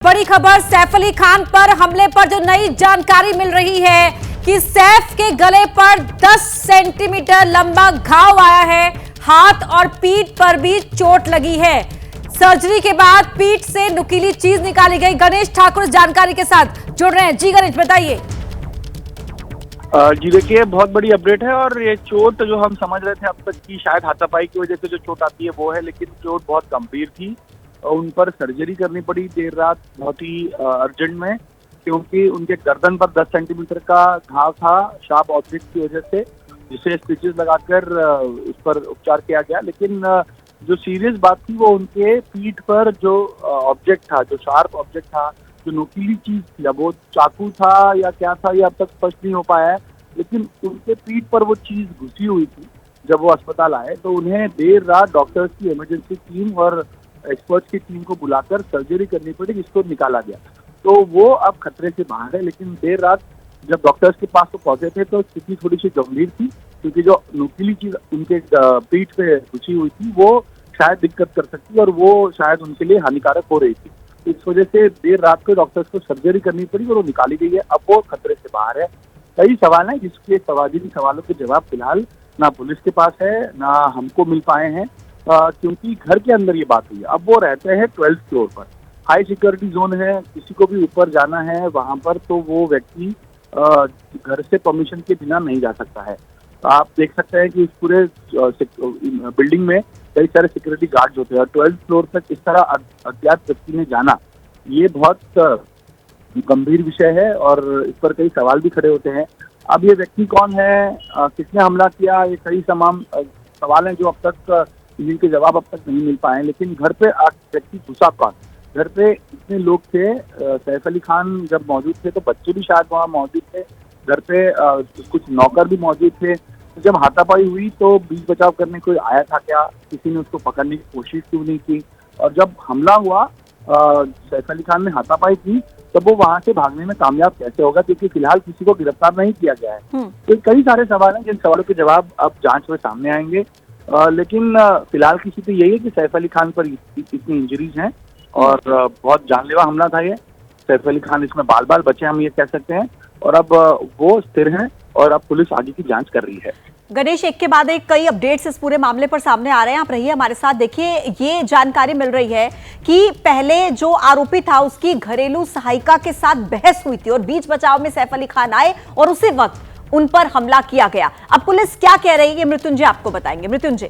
बड़ी खबर सैफ अली खान पर हमले पर जो नई जानकारी मिल रही है कि सैफ के गले पर 10 सेंटीमीटर लंबा घाव आया है। हाथ और पीठ पर भी चोट लगी है। सर्जरी के बाद पीठ से नुकीली चीज निकाली गई। गणेश ठाकुर जानकारी के साथ जुड़ रहे हैं। जी गणेश, बताइए। जी देखिए, बहुत बड़ी अपडेट है और ये चोट जो हम समझ रहे थे अब तक की शायद हाथापाई की वजह से जो चोट आती है वो है, लेकिन चोट बहुत गंभीर थी। उन पर सर्जरी करनी पड़ी देर रात बहुत ही अर्जेंट में, क्योंकि उनके गर्दन पर 10 सेंटीमीटर का घाव था शार्प ऑब्जेक्ट की वजह से, जिसे स्टिचेस लगाकर उस पर उपचार किया गया। लेकिन जो सीरियस बात थी वो उनके पीठ पर जो ऑब्जेक्ट था, जो शार्प ऑब्जेक्ट था, जो नुकीली चीज थी, अब वो चाकू था या क्या था ये अब तक स्पष्ट नहीं हो पाया है, लेकिन उनके पीठ पर वो चीज घुसी हुई थी। जब वो अस्पताल आए तो उन्हें देर रात डॉक्टर्स की इमरजेंसी टीम और एक्सपर्ट्स की टीम को बुलाकर सर्जरी करनी पड़ी, जिसको निकाला गया। तो वो अब खतरे से बाहर है, लेकिन देर रात जब डॉक्टर्स के पास वो पहुंचे थे तो स्थिति थोड़ी सी गंभीर थी, क्योंकि जो नुकीली चीज उनके पीठ पे घुसी हुई थी वो शायद दिक्कत कर सकती और वो शायद उनके लिए हानिकारक हो रही थी। इस वजह से देर रात को डॉक्टर्स को सर्जरी करनी पड़ी और वो निकाली गई है। अब वो खतरे से बाहर है। कई सवाल हैं जिसके जिन सवालों के जवाब फिलहाल ना पुलिस के पास है ना हमको मिल पाए हैं, क्योंकि घर के अंदर ये बात हुई है। अब वो रहते हैं 12th फ्लोर पर, हाई सिक्योरिटी जोन है, किसी को भी ऊपर जाना है वहां पर तो वो व्यक्ति घर से परमिशन के बिना नहीं जा सकता है। तो आप देख सकते हैं कि इस पूरे बिल्डिंग में कई सारे सिक्योरिटी गार्ड्स होते हैं और 12th फ्लोर तक इस तरह अज्ञात व्यक्ति ने जाना, ये बहुत गंभीर विषय है और इस पर कई सवाल भी खड़े होते हैं। अब ये व्यक्ति कौन है, किसने हमला किया, ये कई तमाम सवाल हैं जो अब तक जिनके जवाब अब तक नहीं मिल पाए। लेकिन घर पे व्यक्ति घुसा कौन, घर पे इतने लोग थे, सैफ अली खान जब मौजूद थे तो बच्चे भी शायद वहाँ मौजूद थे, घर पे कुछ नौकर भी मौजूद थे। तो जब हाथापाई हुई तो बीच बचाव करने कोई आया था क्या, किसी ने उसको पकड़ने की कोशिश क्यों नहीं की? और जब हमला हुआ, सैफ अली खान ने हाथापाई की, तब वो वहां से भागने में कामयाब कैसे होगा, क्योंकि फिलहाल किसी को गिरफ्तार नहीं किया गया है। तो कई सारे सवाल हैं जिन सवालों के जवाब अब जांच में सामने आएंगे। लेकिन फिलहाल की स्थिति यही है कि सैफ अली खान पर इतनी इंजरीज हैं और बहुत जानलेवा हमला था ये। सैफ अली खान इसमें बाल बाल बचे, हम ये कह सकते हैं, और अब वो स्थिर हैं और अब पुलिस आगे की जांच कर रही है। गणेश, एक के बाद एक कई अपडेट्स इस पूरे मामले पर सामने आ रहे हैं। आप रहिए हमारे साथ। देखिए, ये जानकारी मिल रही है कि पहले जो आरोपी था उसकी घरेलू सहायिका के साथ बहस हुई थी और बीच बचाव में सैफ अली खान आए और उसी वक्त उन पर हमला किया गया। अब पुलिस क्या कह रही है मृत्युंजय आपको बताएंगे। मृत्युंजय।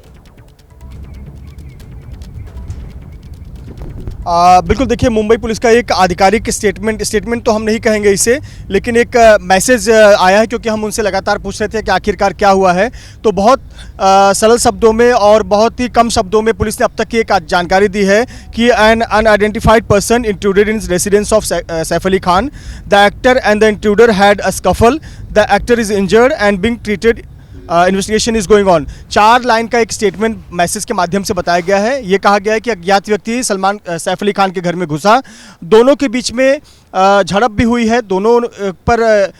बिल्कुल, देखिए, मुंबई पुलिस का एक आधिकारिक स्टेटमेंट तो हम नहीं कहेंगे इसे, लेकिन एक मैसेज आया है, क्योंकि हम उनसे लगातार पूछ रहे थे कि आखिरकार क्या हुआ है। तो बहुत सरल शब्दों में और बहुत ही कम शब्दों में पुलिस ने अब तक की एक जानकारी दी है कि an unidentified person intruded in residence of Saif Ali Khan. The actor and the intruder had a scuffle. The actor is injured and being treated. Investigation is going on. 4 line का एक स्टेटमेंट मैसेज के माध्यम से बताया गया है। ये कहा गया है कि अज्ञात व्यक्ति सैफ अली खान के घर में घुसा, दोनों के बीच में झड़प भी हुई है, दोनों पर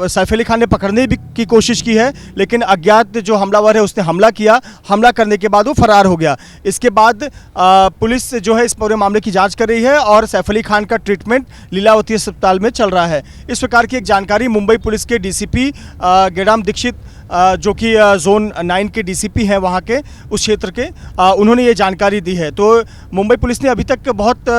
सैफ अली खान ने पकड़ने की कोशिश की है, लेकिन अज्ञात जो हमलावर है उसने हमला किया। हमला करने के बाद वो फरार हो गया। इसके बाद पुलिस जो है इस पूरे मामले की जांच कर रही है और सैफ अली खान का ट्रीटमेंट लीलावती अस्पताल में चल रहा है। इस प्रकार की एक जानकारी मुंबई पुलिस के डीसीपी गेडाम दीक्षित, जो कि जोन 9 के डीसीपी हैं वहाँ के, उस क्षेत्र के, उन्होंने ये जानकारी दी है। तो मुंबई पुलिस ने अभी तक बहुत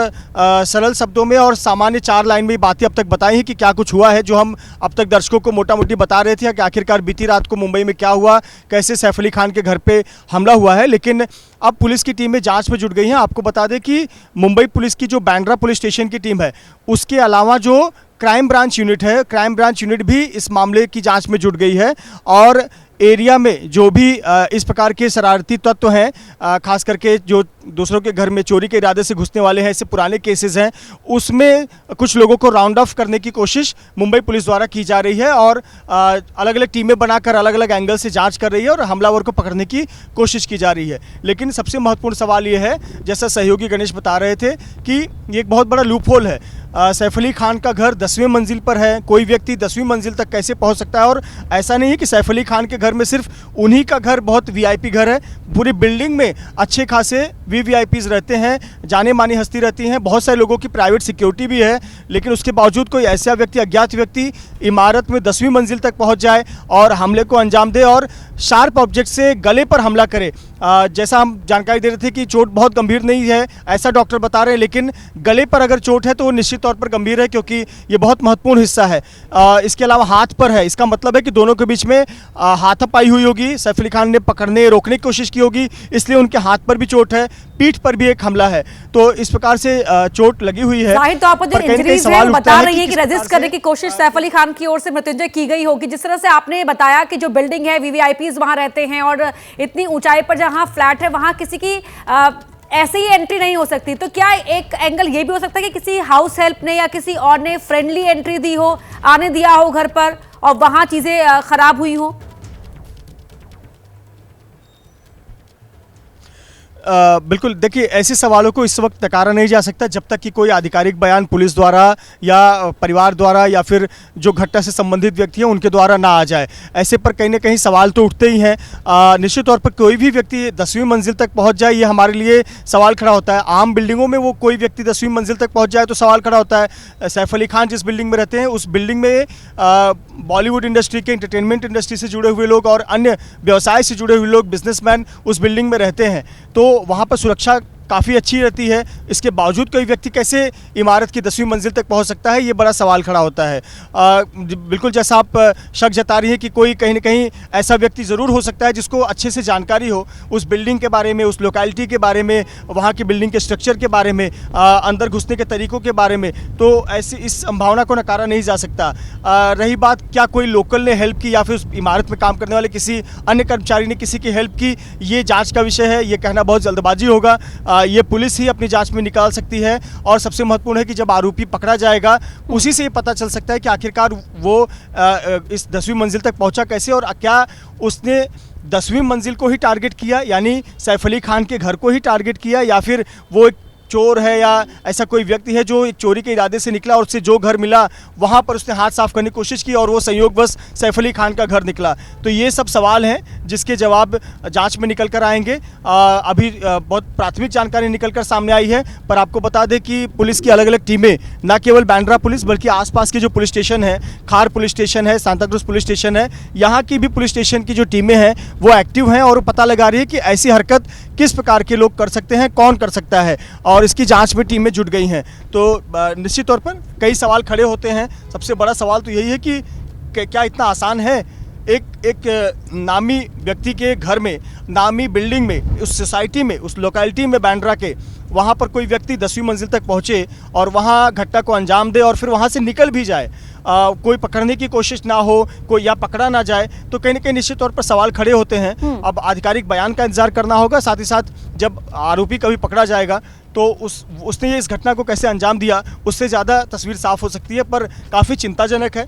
सरल शब्दों में और सामान्य 4 लाइन में बातें अब तक बताई हैं कि क्या कुछ हुआ है, जो हम अब तक दर्शकों को मोटा मोटी बता रहे थे कि आखिरकार बीती रात को मुंबई में क्या हुआ, कैसे सैफ अली खान के घर पे हमला हुआ है। लेकिन अब पुलिस की टीमें जांच में जुट गई हैं। आपको बता दें कि मुंबई पुलिस की जो बांद्रा पुलिस स्टेशन की टीम है, उसके अलावा जो क्राइम ब्रांच यूनिट है, क्राइम ब्रांच यूनिट भी इस मामले की जांच में जुट गई है और एरिया में जो भी इस प्रकार के शरारती तत्व हैं, खास करके जो दूसरों के घर में चोरी के इरादे से घुसने वाले हैं, ऐसे पुराने केसेस हैं, उसमें कुछ लोगों को राउंड ऑफ करने की कोशिश मुंबई पुलिस द्वारा की जा रही है और अलग अलग टीमें बनाकर अलग अलग एंगल से जांच कर रही है और हमलावर को पकड़ने की कोशिश की जा रही है। लेकिन सबसे महत्वपूर्ण सवाल ये है, जैसा सहयोगी गणेश बता रहे थे, कि ये एक बहुत बड़ा लूप होल है। सैफ अली खान का घर 10वीं मंजिल पर है, कोई व्यक्ति 10वीं मंजिल तक कैसे पहुंच सकता है? और ऐसा नहीं है कि सैफ अली खान के घर में सिर्फ उन्हीं का घर बहुत वीआईपी घर है, पूरी बिल्डिंग में अच्छे खासे वीवीआईपीज रहते हैं, जाने मानी हस्ती रहती हैं, बहुत सारे लोगों की प्राइवेट सिक्योरिटी भी है। लेकिन उसके बावजूद कोई ऐसा व्यक्ति, अज्ञात व्यक्ति इमारत में 10वीं मंजिल तक पहुंच जाए और हमले को अंजाम दे और शार्प ऑब्जेक्ट से गले पर हमला करे। जैसा हम जानकारी दे रहे थे कि चोट बहुत गंभीर नहीं है, ऐसा डॉक्टर बता रहे हैं, लेकिन गले पर अगर चोट है तो वो निश्चित तौर पर गंभीर है, क्योंकि ये बहुत महत्वपूर्ण हिस्सा है। इसके अलावा हाथ पर है, इसका मतलब है कि दोनों के बीच में हाथापाई हुई होगी, सैफ अली खान ने पकड़ने रोकने की कोशिश की होगी, इसलिए उनके हाथ पर भी चोट है, पीठ पर भी एक हमला है। तो इस प्रकार से चोट लगी हुई है। जाहिर तौर पर जो इंजरीज है वो बता रही है कि रेजिस्ट करने की कोशिश सैफ अली खान की ओर से मृत्युंजय की गई होगी। जिस तरह से आपने बताया कि जो बिल्डिंग है वीवीआईपीज वहां रहते हैं और इतनी ऊंचाई पर जहां फ्लैट है वहां किसी की ऐसे ही एंट्री नहीं हो सकती, तो क्या एक एंगल ये भी हो सकता है कि किसी हाउस हेल्प ने या किसी और ने फ्रेंडली एंट्री दी हो, आने दिया हो घर पर और वहां चीजें खराब हुई हो? बिल्कुल, देखिए ऐसे सवालों को इस वक्त नकारा नहीं जा सकता जब तक कि कोई आधिकारिक बयान पुलिस द्वारा या परिवार द्वारा या फिर जो घटना से संबंधित व्यक्ति हैं उनके द्वारा ना आ जाए। ऐसे पर कहीं ना कहीं सवाल तो उठते ही हैं। निश्चित तौर पर कोई भी व्यक्ति 10वीं मंजिल तक पहुंच जाए, ये हमारे लिए सवाल खड़ा होता है। आम बिल्डिंगों में वो कोई व्यक्ति 10वीं मंजिल तक पहुँच जाए तो सवाल खड़ा होता है। सैफ अली खान जिस बिल्डिंग में रहते हैं उस बिल्डिंग में बॉलीवुड इंडस्ट्री के, एंटरटेनमेंट इंडस्ट्री से जुड़े हुए लोग और अन्य व्यवसाय से जुड़े हुए लोग, बिजनेसमैन उस बिल्डिंग में रहते हैं, तो वहाँ पर सुरक्षा काफ़ी अच्छी रहती है। इसके बावजूद कोई व्यक्ति कैसे इमारत की 10वीं मंजिल तक पहुंच सकता है, ये बड़ा सवाल खड़ा होता है। बिल्कुल जैसा आप शक जता रही है कि कोई कहीं ना कहीं ऐसा व्यक्ति ज़रूर हो सकता है जिसको अच्छे से जानकारी हो उस बिल्डिंग के बारे में, उस लोकेलिटी के बारे में, वहाँ की बिल्डिंग के स्ट्रक्चर के बारे में, अंदर घुसने के तरीक़ों के बारे में, तो ऐसी इस संभावना को नकारा नहीं जा सकता। रही बात क्या कोई लोकल ने हेल्प की या फिर उस इमारत में काम करने वाले किसी अन्य कर्मचारी ने किसी की हेल्प की, ये जाँच का विषय है। ये कहना बहुत जल्दबाजी होगा, ये पुलिस ही अपनी जांच में निकाल सकती है। और सबसे महत्वपूर्ण है कि जब आरोपी पकड़ा जाएगा उसी से ये पता चल सकता है कि आखिरकार वो इस 10वीं मंजिल तक पहुंचा कैसे और क्या उसने 10वीं मंजिल को ही टारगेट किया, यानी सैफ अली खान के घर को ही टारगेट किया, या फिर वो एक चोर है या ऐसा कोई व्यक्ति है जो एक चोरी के इरादे से निकला और उससे जो घर मिला वहाँ पर उसने हाथ साफ करने की कोशिश की और वो संयोगवश सैफ अली खान का घर निकला। तो ये सब सवाल हैं जिसके जवाब जांच में निकल कर आएंगे। अभी बहुत प्राथमिक जानकारी निकल कर सामने आई है, पर आपको बता दें कि पुलिस की अलग अलग टीमें, न केवल बांद्रा पुलिस बल्कि आसपास के जो पुलिस स्टेशन है, खार पुलिस स्टेशन है, सांताक्रूज पुलिस स्टेशन है, यहाँ की भी पुलिस स्टेशन की जो टीमें हैं वो एक्टिव हैं और पता लगा रही है कि ऐसी हरकत किस प्रकार के लोग कर सकते हैं, कौन कर सकता है, और इसकी जांच में टीमें जुट गई हैं। तो निश्चित तौर पर कई सवाल खड़े होते हैं। सबसे बड़ा सवाल तो यही है कि क्या इतना आसान है एक नामी व्यक्ति के घर में, नामी बिल्डिंग में, उस सोसाइटी में, उस लोकेलिटी में बांद्रा के, वहाँ पर कोई व्यक्ति 10वीं मंजिल तक पहुँचे और वहाँ घटना को अंजाम दे और फिर वहाँ से निकल भी जाए, कोई पकड़ने की कोशिश ना हो, कोई या पकड़ा ना जाए, तो कहीं ना कहीं निश्चित तौर पर सवाल खड़े होते हैं। अब आधिकारिक बयान का इंतजार करना होगा, साथ ही साथ जब आरोपी कभी पकड़ा जाएगा तो उसने ये इस घटना को कैसे अंजाम दिया उससे ज़्यादा तस्वीर साफ हो सकती है। पर काफ़ी चिंताजनक है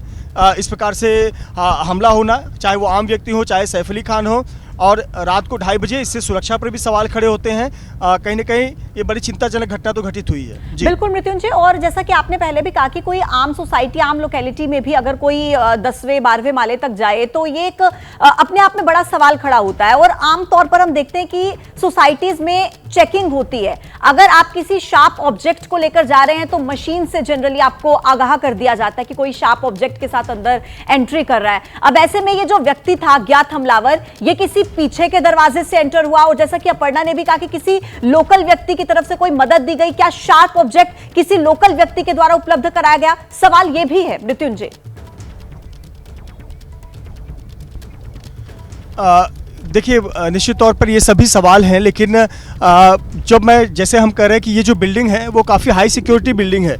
इस प्रकार से हमला होना, चाहे वो आम व्यक्ति हो, चाहे सैफ अली खान हो, और रात को 2:30 बजे इससे सुरक्षा पर भी सवाल खड़े होते हैं। कहीं ना कहीं ये बड़ी चिंताजनक घटना तो घटित हुई है। जी बिल्कुल मृत्युंजय, और जैसा कि आपने पहले भी कहा कि कोई आम सोसाइटी, आम लोकेलिटी में भी अगर कोई 10वें 12वें माले तक जाए तो ये एक अपने आप में बड़ा सवाल खड़ा होता है। और आमतौर पर हम देखते हैं कि सोसाइटीज में चेकिंग होती है, अगर आप किसी शार्प ऑब्जेक्ट को लेकर जा रहे हैं तो मशीन से जनरली आपको आगाह कर दिया जाता है कि कोई शार्प ऑब्जेक्ट के साथ अंदर एंट्री कर रहा है। अब ऐसे में ये जो व्यक्ति था अज्ञात हमलावर, ये किसी पीछे के दरवाजे से एंटर हुआ, और जैसा कि अपर्णा ने भी कहा कि किसी लोकल व्यक्ति की तरफ से कोई मदद दी गई, क्या शार्प ऑब्जेक्ट किसी लोकल व्यक्ति के द्वारा उपलब्ध कराया गया, सवाल ये भी है मृत्युंजय। देखिए निश्चित तौर पर ये सभी सवाल हैं, लेकिन जब मैं जैसे हम कह रहे हैं कि ये जो बिल्डिंग है वो काफ़ी हाई सिक्योरिटी बिल्डिंग है।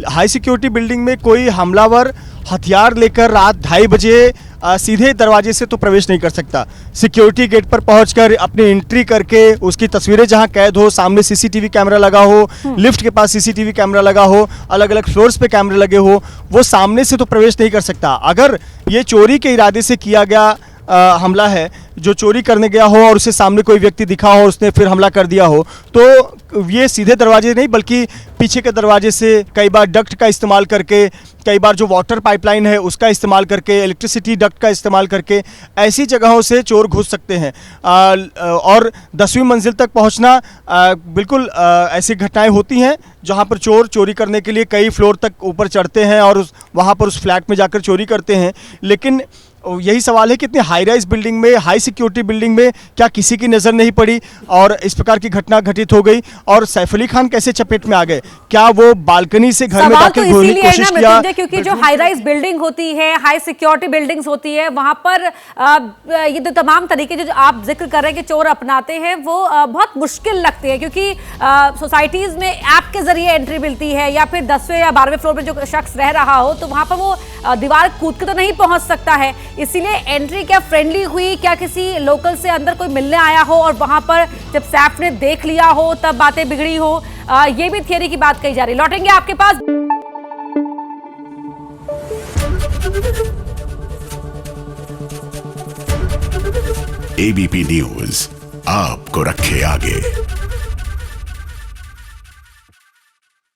हाई सिक्योरिटी बिल्डिंग में कोई हमलावर हथियार लेकर रात 2:30 बजे सीधे दरवाजे से तो प्रवेश नहीं कर सकता। सिक्योरिटी गेट पर पहुंचकर अपनी एंट्री करके उसकी तस्वीरें जहां कैद हो, सामने सीसीटीवी कैमरा लगा हो, लिफ्ट के पास सीसीटीवी कैमरा लगा हो, अलग अलग फ्लोर्स पे कैमरे लगे हो, वो सामने से तो प्रवेश नहीं कर सकता। अगर ये चोरी के इरादे से किया गया हमला है जो चोरी करने गया हो और उसे सामने कोई व्यक्ति दिखा हो, उसने फिर हमला कर दिया हो, तो ये सीधे दरवाजे नहीं बल्कि पीछे के दरवाजे से, कई बार डक्ट का इस्तेमाल करके, कई बार जो वाटर पाइपलाइन है उसका इस्तेमाल करके, इलेक्ट्रिसिटी डक्ट का इस्तेमाल करके ऐसी जगहों से चोर घुस सकते हैं। और 10वीं मंजिल तक पहुंचना, बिल्कुल ऐसी घटनाएं होती हैं जहां पर चोर चोरी करने के लिए कई फ्लोर तक ऊपर चढ़ते हैं और वहां पर उस फ्लैट में जाकर चोरी करते हैं। लेकिन यही सवाल है कि इतनी हाई राइज बिल्डिंग में, हाई सिक्योरिटी बिल्डिंग में क्या किसी की नज़र नहीं पड़ी और इस प्रकार की घटना घटित हो गई? और सैफ अली खान कैसे चपेट में आ गए? क्या वो बाल्कनी से घर में दाखिल होने की कोशिश किया? क्योंकि जो हाई राइज बिल्डिंग होती है, हाई सिक्योरिटी बिल्डिंग्स होती है, वहां पर ये जो तमाम तरीके जो आप जिक्र कर रहे हैं कि चोर अपनाते हैं, वो बहुत मुश्किल लगते हैं, क्योंकि सोसाइटीज में ऐप के जरिए एंट्री मिलती है, या फिर 10वें या 12वें फ्लोर पर जो शख्स रह रहा हो तो वहां पर वो दीवार कूद के तो नहीं पहुंच सकता है। इसीलिए एंट्री क्या फ्रेंडली हुई, क्या किसी लोकल से अंदर कोई मिलने आया हो और वहां पर जब सैफ ने देख लिया हो तब बातें बिगड़ी हो, ये भी थियरी की बात कही जा रही। लौटेंगे आपके पास। एबीपी न्यूज आपको रखे आगे।